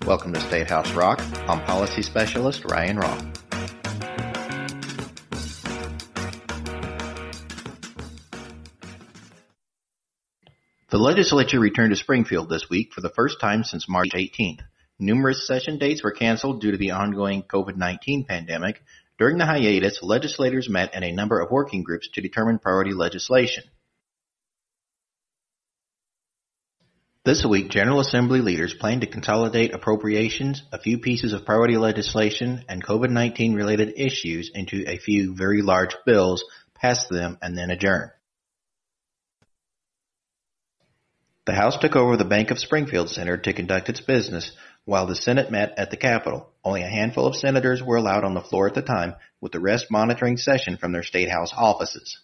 Welcome to State House Rock. I'm Policy Specialist Ryan Roth. The legislature returned to Springfield this week for the first time since March 18th. Numerous session dates were canceled due to the ongoing COVID-19 pandemic. During the hiatus, legislators met in a number of working groups to determine priority legislation. This week, General Assembly leaders plan to consolidate appropriations, a few pieces of priority legislation, and COVID-19 related issues into a few very large bills, pass them, and then adjourn. The House took over the Bank of Springfield Center to conduct its business, while the Senate met at the Capitol. Only a handful of senators were allowed on the floor at the time, with the rest monitoring session from their State House offices.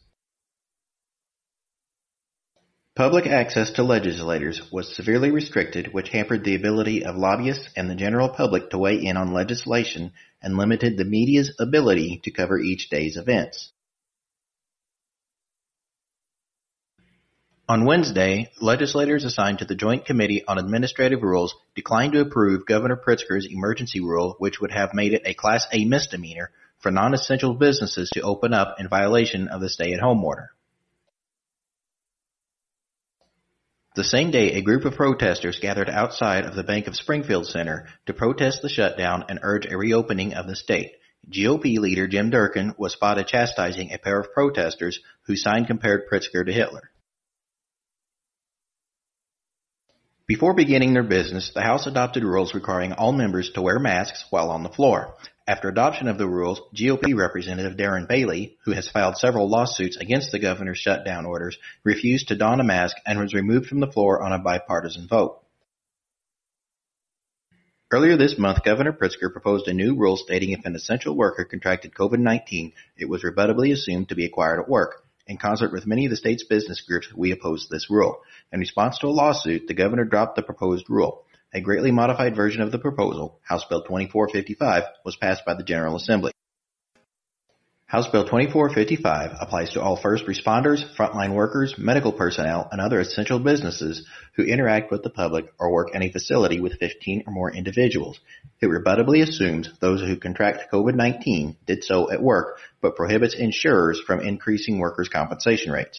Public access to legislators was severely restricted, which hampered the ability of lobbyists and the general public to weigh in on legislation and limited the media's ability to cover each day's events. On Wednesday, legislators assigned to the Joint Committee on Administrative Rules declined to approve Governor Pritzker's emergency rule, which would have made it a Class A misdemeanor for non-essential businesses to open up in violation of the stay-at-home order. The same day, a group of protesters gathered outside of the Bank of Springfield Center to protest the shutdown and urge a reopening of the state. GOP leader Jim Durkin was spotted chastising a pair of protesters who sign compared Pritzker to Hitler. Before beginning their business, the House adopted rules requiring all members to wear masks while on the floor. After adoption of the rules, GOP Representative Darren Bailey, who has filed several lawsuits against the governor's shutdown orders, refused to don a mask and was removed from the floor on a bipartisan vote. Earlier this month, Governor Pritzker proposed a new rule stating if an essential worker contracted COVID-19, it was rebuttably assumed to be acquired at work. In concert with many of the state's business groups, we opposed this rule. In response to a lawsuit, the governor dropped the proposed rule. A greatly modified version of the proposal, House Bill 2455, was passed by the General Assembly. House Bill 2455 applies to all first responders, frontline workers, medical personnel, and other essential businesses who interact with the public or work in a facility with 15 or more individuals. It rebuttably assumes those who contract COVID-19 did so at work, but prohibits insurers from increasing workers' compensation rates.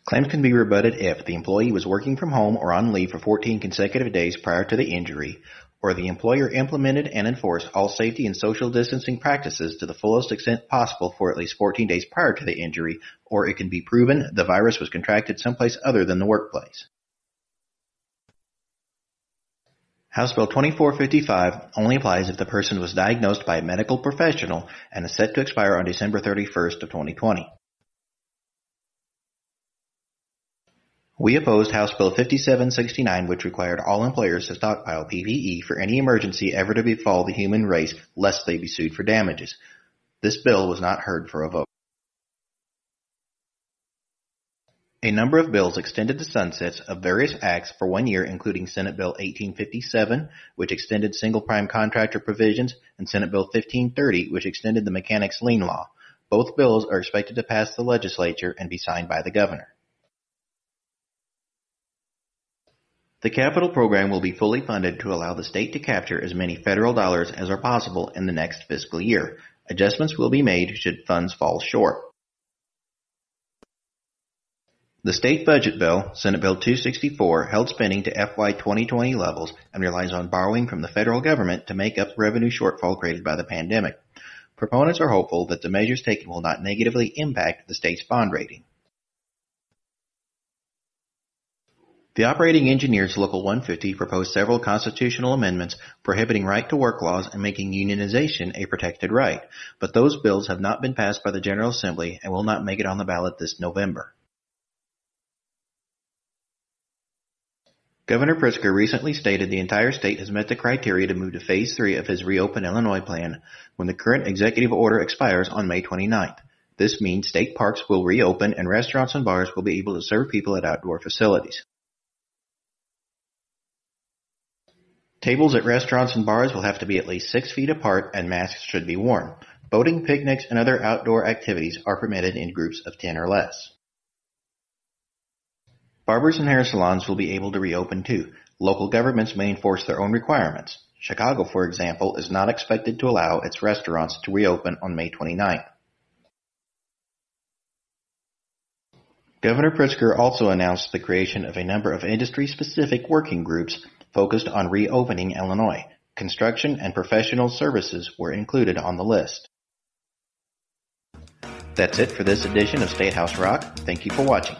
Claims can be rebutted if the employee was working from home or on leave for 14 consecutive days prior to the injury, or the employer implemented and enforced all safety and social distancing practices to the fullest extent possible for at least 14 days prior to the injury, or it can be proven the virus was contracted someplace other than the workplace. House Bill 2455 only applies if the person was diagnosed by a medical professional and is set to expire on December 31st of 2020. We opposed House Bill 5769, which required all employers to stockpile PPE for any emergency ever to befall the human race, lest they be sued for damages. This bill was not heard for a vote. A number of bills extended the sunsets of various acts for 1 year, including Senate Bill 1857, which extended single prime contractor provisions, and Senate Bill 1530, which extended the mechanics lien law. Both bills are expected to pass the legislature and be signed by the governor. The capital program will be fully funded to allow the state to capture as many federal dollars as are possible in the next fiscal year. Adjustments will be made should funds fall short. The state budget bill, Senate Bill 264, held spending to FY 2020 levels and relies on borrowing from the federal government to make up the revenue shortfall created by the pandemic. Proponents are hopeful that the measures taken will not negatively impact the state's bond rating. The Operating Engineers Local 150 proposed several constitutional amendments prohibiting right-to-work laws and making unionization a protected right, but those bills have not been passed by the General Assembly and will not make it on the ballot this November. Governor Pritzker recently stated the entire state has met the criteria to move to Phase 3 of his Reopen Illinois plan when the current executive order expires on May 29th. This means state parks will reopen and restaurants and bars will be able to serve people at outdoor facilities. Tables at restaurants and bars will have to be at least 6 feet apart and masks should be worn. Boating, picnics, and other outdoor activities are permitted in groups of 10 or less. Barbers and hair salons will be able to reopen too. Local governments may enforce their own requirements. Chicago, for example, is not expected to allow its restaurants to reopen on May 29th. Governor Pritzker also announced the creation of a number of industry-specific working groups focused on reopening Illinois. Construction and professional services were included on the list. That's it for this edition of State House Rock. Thank you for watching.